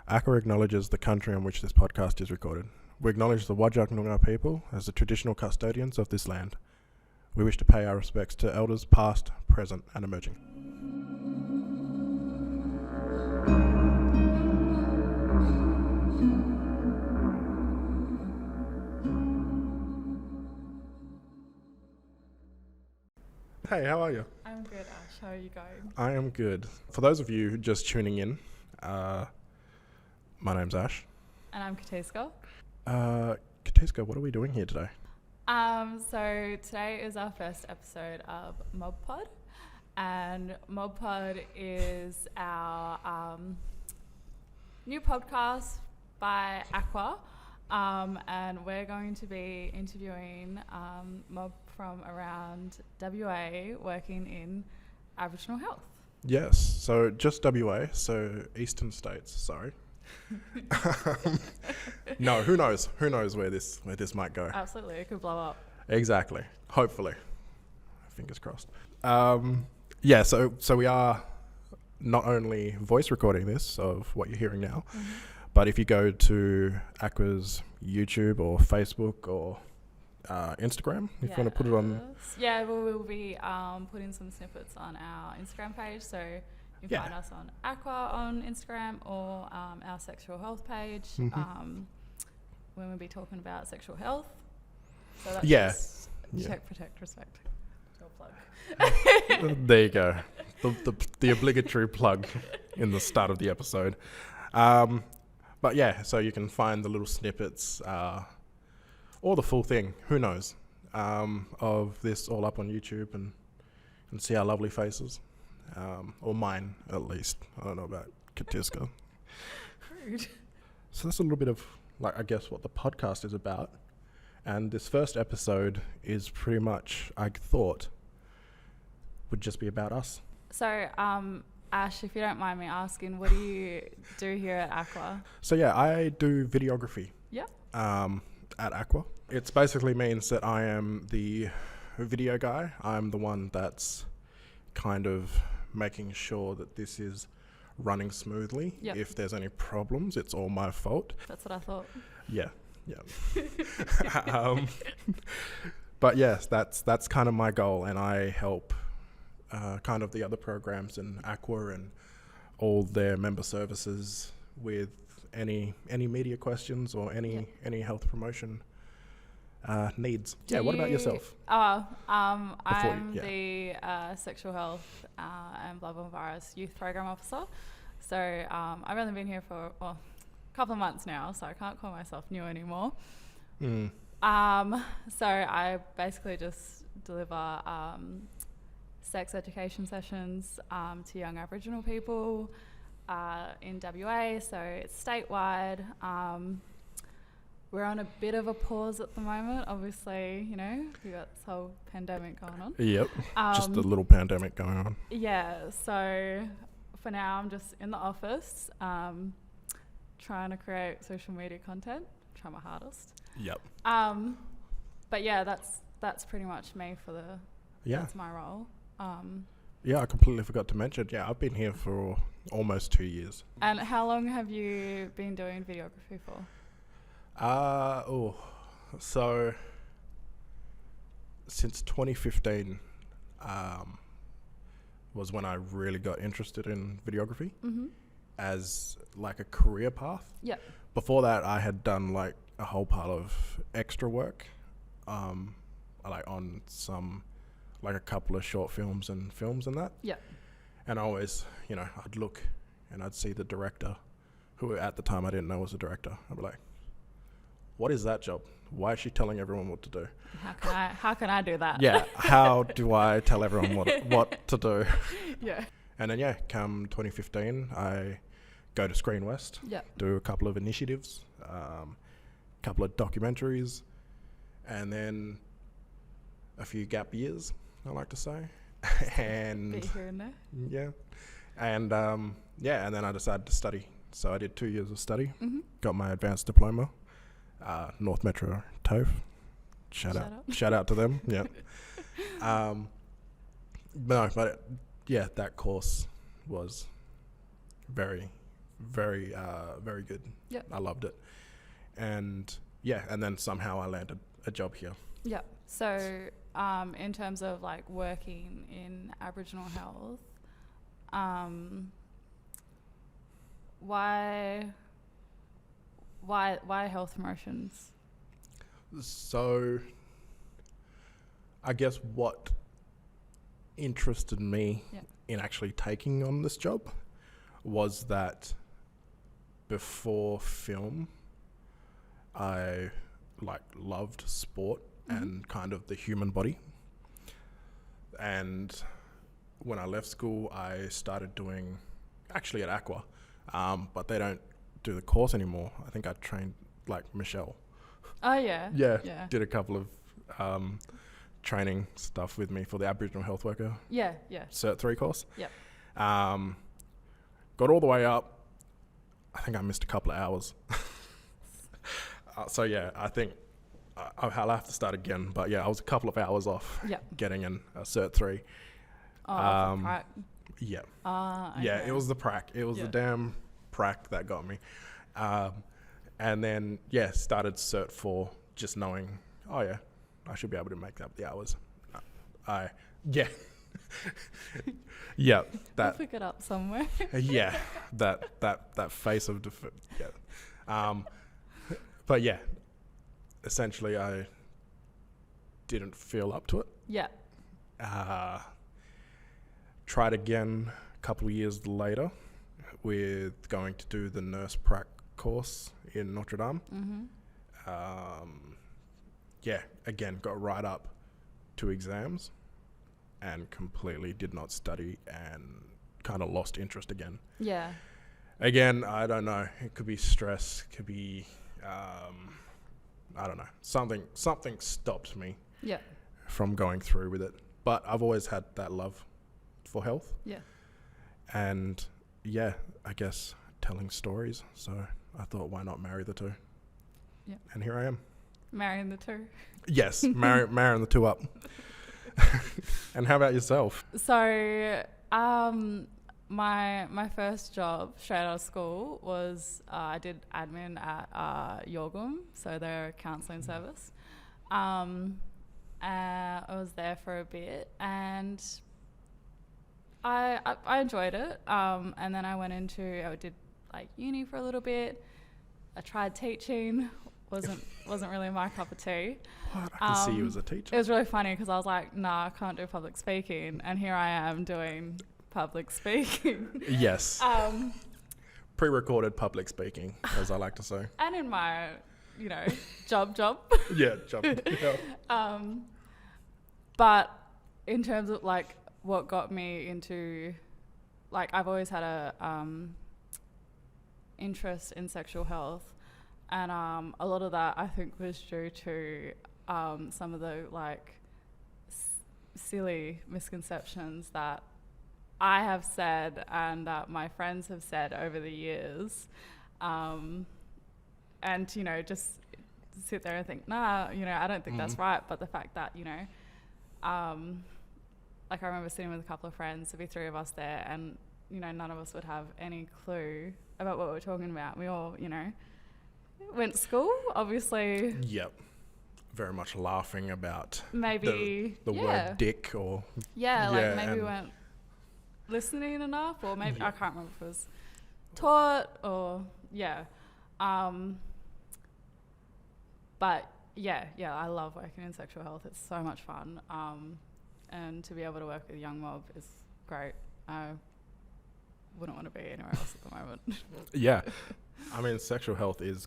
AHCWA acknowledges the country on which this podcast is recorded. We acknowledge the Whadjuk Noongar people as the traditional custodians of this land. We wish to pay our respects to elders past, present and emerging. Hey, how are you? I'm good, Ash. How are you going? I am good. For those of you just tuning in, my name's Ash. And I'm Katiska. Katiska, what are we doing here today? So today is our first episode of Mob Pod, and Mob Pod is our new podcast by AHCWA, and we're going to be interviewing mob from around WA working in Aboriginal health. Yes, so just WA, so Eastern States, sorry. No, who knows? Who knows where this might go? Absolutely, it could blow up. Exactly. Hopefully. Fingers crossed. Yeah, so we are not only voice recording this of what you're hearing now, but if you go to AHCWA's YouTube or Facebook or Instagram, if you want to put it on. Yeah, we'll be putting some snippets on our Instagram page, so you can find us on AHCWA on Instagram or our sexual health page when we'll be talking about sexual health. So that's just check, protect, respect. Your plug. There you go. The obligatory plug in the start of the episode. But yeah, so you can find the little snippets or the full thing, who knows, of this all up on YouTube and see our lovely faces. Or mine, at least. I don't know about Katiska. Rude. So that's a little bit of, I guess, what the podcast is about. And this first episode is pretty much, I thought, would just be about us. So, Ash, if you don't mind me asking, what do you do here at AHCWA? So yeah, I do videography. Yep. At AHCWA. It basically means that I am the video guy. I'm the one that's kind of making sure that this is running smoothly. Yep. If there's any problems, it's all my fault. That's what I thought. Yeah. But yes, that's kind of my goal, and I help kind of the other programs in AHCWA and all their member services with any media questions or any health promotion needs. What about yourself? I'm the sexual health and bloodborne virus youth program officer. So I've only been here for a couple of months now, so I can't call myself new anymore. So I basically just deliver sex education sessions to young Aboriginal people in WA, so it's statewide. We're on a bit of a pause at the moment. Obviously, we've got this whole pandemic going on. Yep, just a little pandemic going on. Yeah, so for now I'm just in the office trying to create social media content, try my hardest. Yep. But yeah, that's pretty much me for that's my role. Yeah, I completely forgot to mention. Yeah, I've been here for almost 2 years. And how long have you been doing videography for? So since 2015 was when I really got interested in videography as like a career path. Yep. Before that, I had done like a whole pile of extra work, like on some, like a couple of short films and that. Yep. And I always, I'd look and I'd see the director, who at the time I didn't know was a director. I'd be like, what is that job? Why is she telling everyone what to do? How can I do that? Yeah, how do I tell everyone what to do? Yeah. And then come 2015, I go to Screen West, do a couple of initiatives, couple of documentaries, and then a few gap years, I like to say. And bit here and there. Yeah. And and then I decided to study. So I did 2 years of study, got my advanced diploma. North Metro TOEF. Shout out to them. Yeah. That course was very, very good. Yep. I loved it. And and then somehow I landed a job here. Yeah. So, in terms of like working in Aboriginal health, why health promotions? So, I guess what interested me in actually taking on this job was that before film, I loved sport and kind of the human body. And when I left school, I started doing, actually at AHCWA, but they don't do the course anymore. I think I trained Michelle. Oh yeah. Yeah. Did a couple of training stuff with me for the Aboriginal health worker. Yeah. Cert 3 course. Yep. Got all the way up. I think I missed a couple of hours. So I think I'll have to start again. But I was a couple of hours off getting in a Cert 3. Oh, prac. Yeah. Okay. Yeah, it was the prac. It was the damn prac that got me. And then, started Cert 4 just knowing, I should be able to make up the hours. Yeah. I'll pick it up somewhere. That face of but essentially I didn't feel up to it. Yeah. Tried again a couple of years later with going to do the nurse prac course in Notre Dame. Again, got right up to exams and completely did not study and kind of lost interest again. Yeah. Again, I don't know. It could be stress, could be, I don't know. Something stopped me from going through with it. But I've always had that love for health. Yeah. And I guess telling stories. So I thought, why not marry the two? Yeah. And here I am. Marrying the two. Yes, marrying the two up. And how about yourself? So, my first job straight out of school was I did admin at Yorgum, so their counselling service. I was there for a bit and I enjoyed it. And then I did uni for a little bit. I tried teaching. Wasn't really my cup of tea. What? I can see you as a teacher. It was really funny because I was like, nah, I can't do public speaking. And here I am doing public speaking. Yes. Pre-recorded public speaking, as I like to say. And in my, job. Yeah, job. Yeah. But in terms of what got me into, I've always had a interest in sexual health. And a lot of that I think was due to some of the silly misconceptions that I have said and that my friends have said over the years. And, just sit there and think, nah, I don't think that's right. But the fact that, I remember sitting with a couple of friends, there'd be three of us there, and, none of us would have any clue about what we were talking about. We all, went to school, obviously. Yep. Very much laughing about maybe the word dick or... maybe we weren't listening enough, or maybe, I can't remember if it was taught or, But, I love working in sexual health. It's so much fun. And to be able to work with Young Mob is great. I wouldn't want to be anywhere else at the moment. Yeah. I mean, sexual health is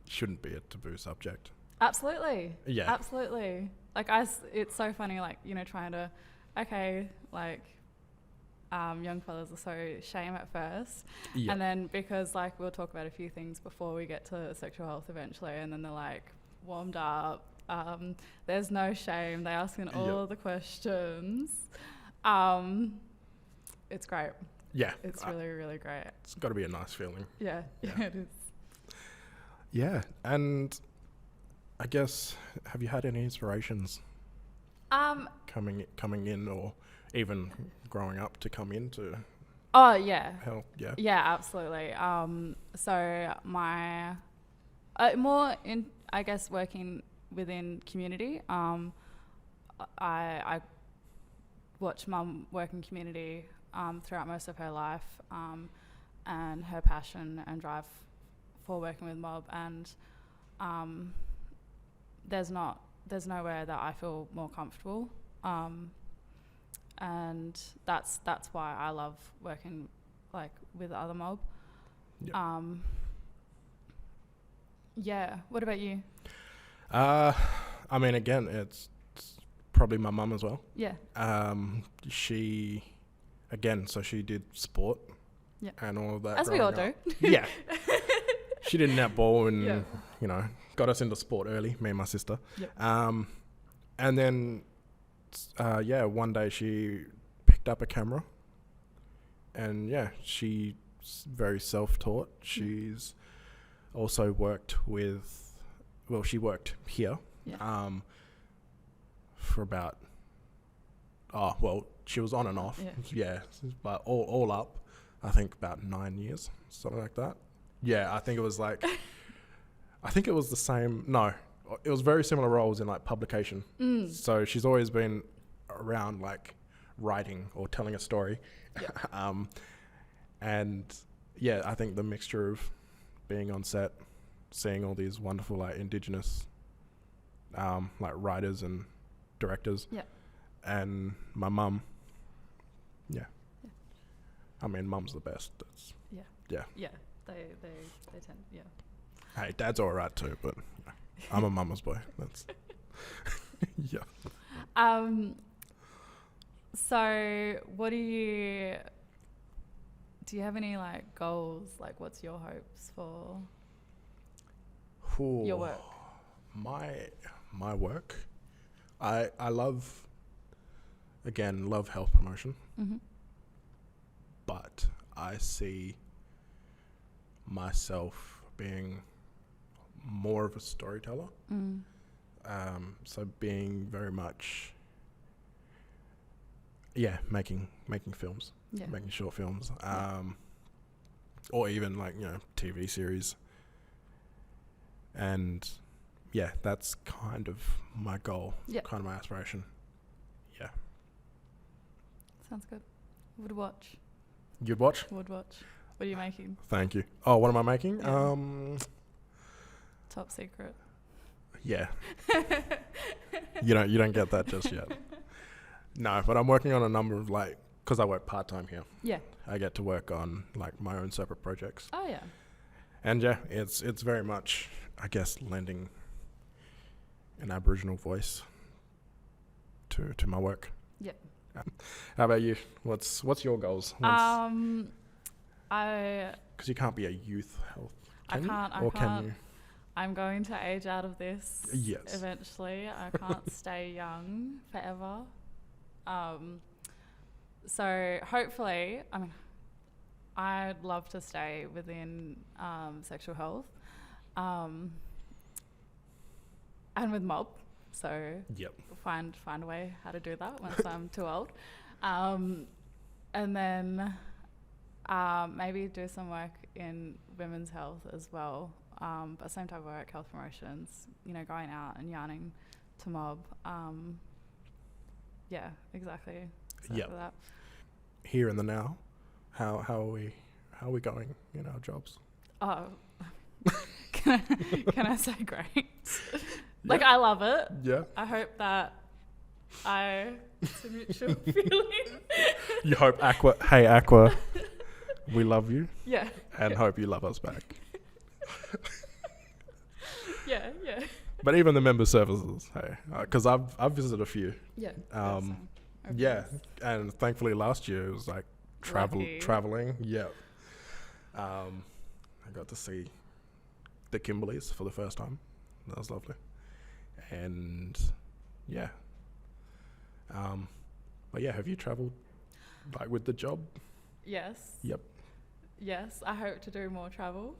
shouldn't be a taboo subject. Absolutely. Yeah. Absolutely. It's so funny, trying to, young fellas are so shame at first. Yeah. And then because, we'll talk about a few things before we get to sexual health eventually, and then they're, warmed up. There's no shame. They're asking all the questions. It's great. Yeah. It's really, really great. It's got to be a nice feeling. Yeah, it is. Yeah, and I guess, have you had any inspirations coming in or even growing up to come into Oh, yeah. Health, yeah. Yeah, absolutely. So my, more in, I guess, working within community, I watch Mum work in community throughout most of her life, and her passion and drive for working with Mob, and there's nowhere that I feel more comfortable, and that's why I love working like with other Mob. Yep. Yeah. What about you? I mean, again, it's probably my mum as well. Yeah. She, again, so she did sport. Yeah. And all of that. As we all do. Yeah. She did netball and, Yeah. you know, got us into sport early, me and my sister. Yep. And then, one day she picked up a camera and, she's very self-taught. She's also worked she worked here for about, she was on and off. Yeah. But all up, I think about 9 years, something like that. Yeah, I think it was like, I think it was the same. No, it was very similar roles in like publication. So she's always been around like writing or telling a story. Yep. And yeah, I think the mixture of being on set, seeing all these wonderful like Indigenous like writers and directors, and my mum. I mean, mum's the best. That's, yeah. They tend, Hey, dad's all right too, but I'm a mama's boy. That's yeah. So what do you have any like goals? Like, what's your hopes for your work? My work, I love health promotion. Mm-hmm. But I see myself being more of a storyteller. So being very much, making films, making short films, or even like, TV series. And that's kind of my goal, kind of my aspiration. Yeah. Sounds good. Would watch. You'd watch? Would watch. What are you making? Thank you. Oh, what am I making? Top secret. Yeah. You don't get that just yet. No, but I'm working on a number of because I work part-time here. Yeah. I get to work on my own separate projects. Oh yeah. And it's very much, I guess, lending an Aboriginal voice to my work. Yep. How about you? What's your goals? Because you can't be a youth health. Can you? I'm going to age out of this. Yes. Eventually, I can't stay young forever. So hopefully, I'd love to stay within sexual health, and with Mob. So find a way how to do that once I'm too old, and then maybe do some work in women's health as well. But same type of work, health promotions. Going out and yarning to Mob. Yeah, exactly. For that. Here and the now, how are we going in our jobs? Oh, can I say great? I love it. Yeah. I hope that it's a mutual feeling. You hope AHCWA, we love you. Yeah. And hope you love us back. Yeah. But even the member services, hey, because I've visited a few. Yeah. And thankfully last year it was traveling. Yeah. I got to see the Kimberleys for the first time. That was lovely. And but have you traveled with the job? Yes. Yep. Yes, I hope to do more travel.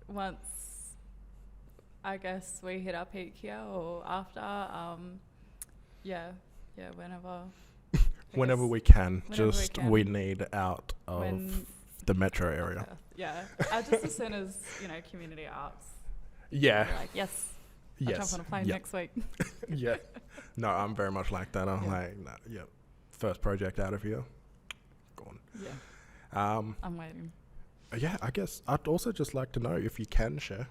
Once I guess we hit our peak here or after, whenever. Whenever we can. Whenever We need out of the metro area. Yeah. Just as soon as, community arts. Yeah. Like, yes. I'll jump on a plane next week. Yeah. No, I'm very much like that. I'm like, nah, first project out of here. Gone. Yeah. I'm waiting. Yeah, I guess I'd also just like to know if you can share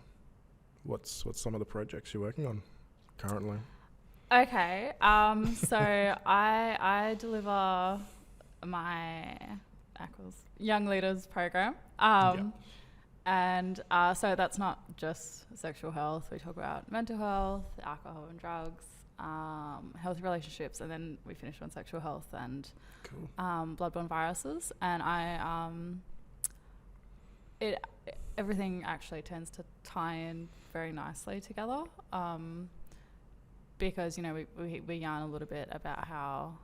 what's some of the projects you're working on currently. Okay. So I deliver my AHCWA's Young Leaders program. And so that's not just sexual health. We talk about mental health, alcohol and drugs, healthy relationships, and then we finish on sexual health and bloodborne viruses. And everything actually tends to tie in very nicely together, because we yarn a little bit about how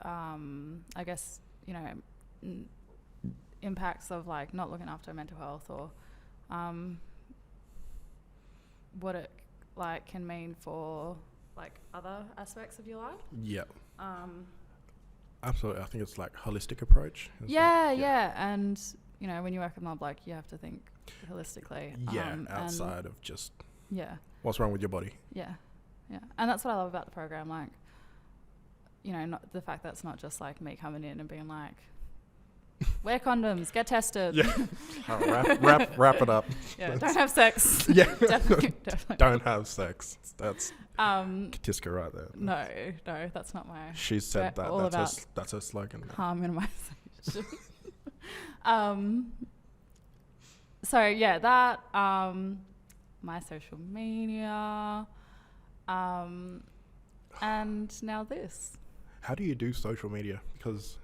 I guess impacts of like not looking after mental health or what it like can mean for like other aspects of your life. Yeah. Absolutely. I think it's like holistic approach. Yeah. And when you work with mob, like you have to think holistically. Yeah, outside of just what's wrong with your body. Yeah. And that's what I love about the program. Like, not the fact that it's not just like me coming in and being like, wear condoms, get tested. Yeah. Wrap it up. Yeah. Don't have sex. Yeah. Definitely. Don't have sex. That's Katiska right there. No, that's not my. She said that. That's her slogan. Harm minimization. So yeah, that my social media, and now this. How do you do social media? Because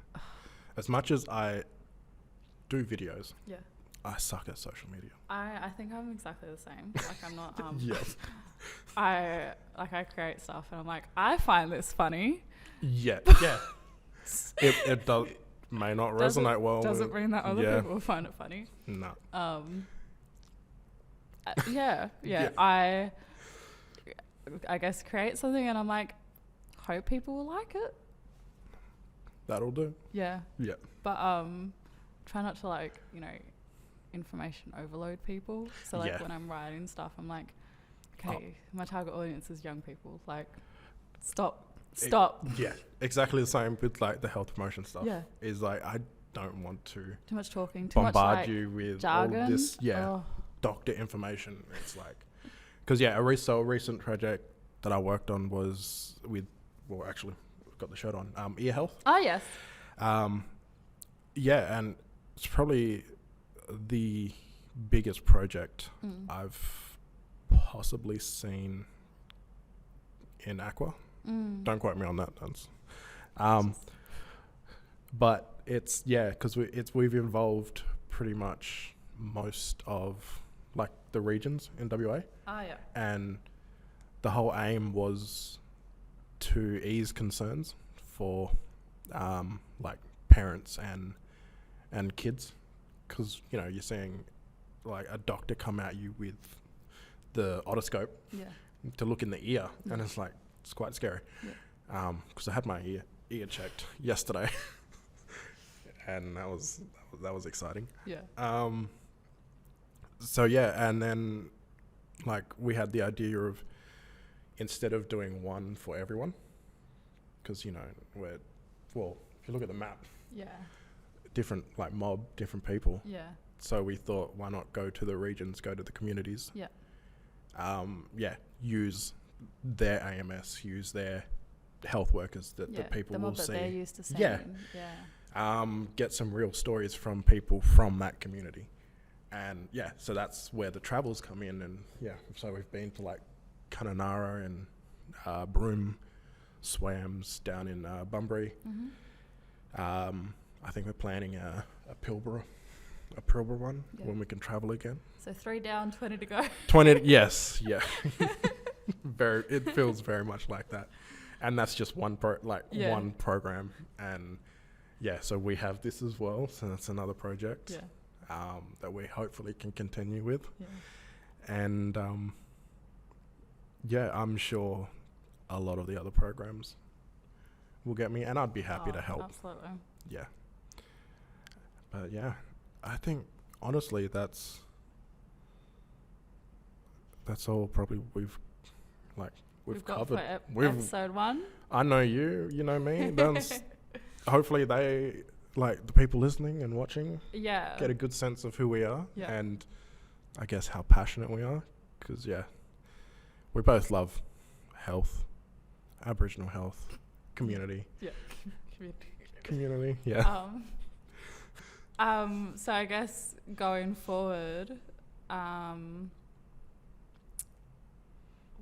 as much as I do videos, I suck at social media. I think I'm exactly the same. Like I'm not. Yes. I create stuff and I'm like, I find this funny. Yeah. It may not resonate well. Doesn't mean that other people will find it funny. No. Yeah. I guess create something and I'm like, hope people will like it. That'll do. Yeah. Yeah. But try not to like, information overload people. So like when I'm writing stuff, I'm like, okay, my target audience is young people. Like, stop. Yeah, exactly the same with like the health promotion stuff. Yeah. Is like I don't want to too much talking, bombard much, like, you with jargon. all this doctor information. It's like, because a recent project that I worked on was with, well, actually got the shirt on, ear health. Oh yes. And it's probably the biggest project I've possibly seen in AHCWA. Don't quote me on that. But it's because we've involved pretty much most of like the regions in WA. And the whole aim was to ease concerns for like parents and kids, because you're seeing like a doctor come at you with the otoscope to look in the ear, and it's like it's quite scary. Because I had my ear checked yesterday, and that was exciting. And then like we had the idea of, instead of doing one for everyone, because if you look at the map, different like mob, different people. So we thought, why not go to the regions, go to the communities? Use their AMS, use their health workers that people will see. They're used to seeing. Get some real stories from people from that community. And so that's where the travels come in. And so we've been to like Kununurra and Broome, Swams down in Bunbury. I think we're planning a Pilbara one when we can travel again. So 3 down, 20 to go. 20, yes, yeah. It feels very much like that. And that's just one program. And so we have this as well. So that's another project that we hopefully can continue with. And I'm sure a lot of the other programs will get me, and I'd be happy to help. Absolutely. Yeah. But yeah, I think honestly that's all probably we've covered. Got for episode 1. I know you know me. Hopefully they, like, the people listening and watching, get a good sense of who we are and I guess how passionate we are, because we both love health, Aboriginal health, community. Yeah. Community. Yeah. So I guess going forward,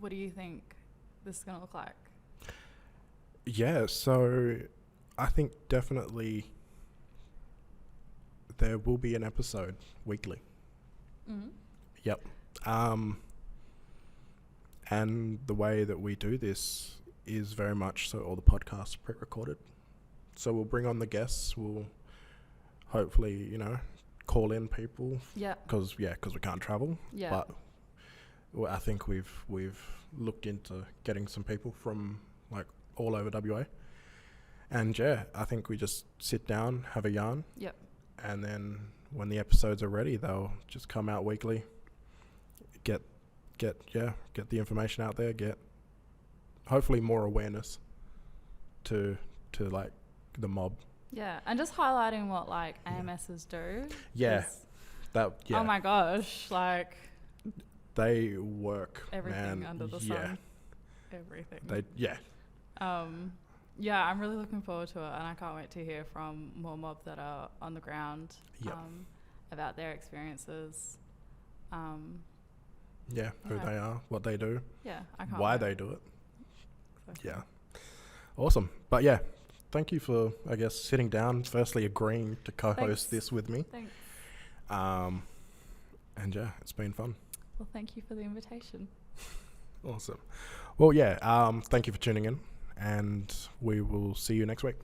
what do you think this is going to look like? Yeah, so I think definitely there will be an episode weekly. Mm-hmm. Yep. And the way that we do this is very much so all the podcasts are pre-recorded. So we'll bring on the guests. We'll hopefully, call in people. Yeah. Because we can't travel. Yeah. But I think we've looked into getting some people from like all over WA. And I think we just sit down, have a yarn. Yep. And then when the episodes are ready, they'll just come out weekly. Get the information out there, get hopefully more awareness to like the mob. Yeah, and just highlighting what like AMSs do. Yeah. Oh my gosh, like they work everything under the sun. Everything. I'm really looking forward to it, and I can't wait to hear from more mobs that are on the ground about their experiences. Who they are, what they do, I can't why wait. they do it. Exactly. Yeah, awesome. But thank you for, I guess, sitting down, firstly agreeing to co-host this with me. Thanks. And it's been fun. Well, thank you for the invitation. Awesome. Well, thank you for tuning in, and we will see you next week.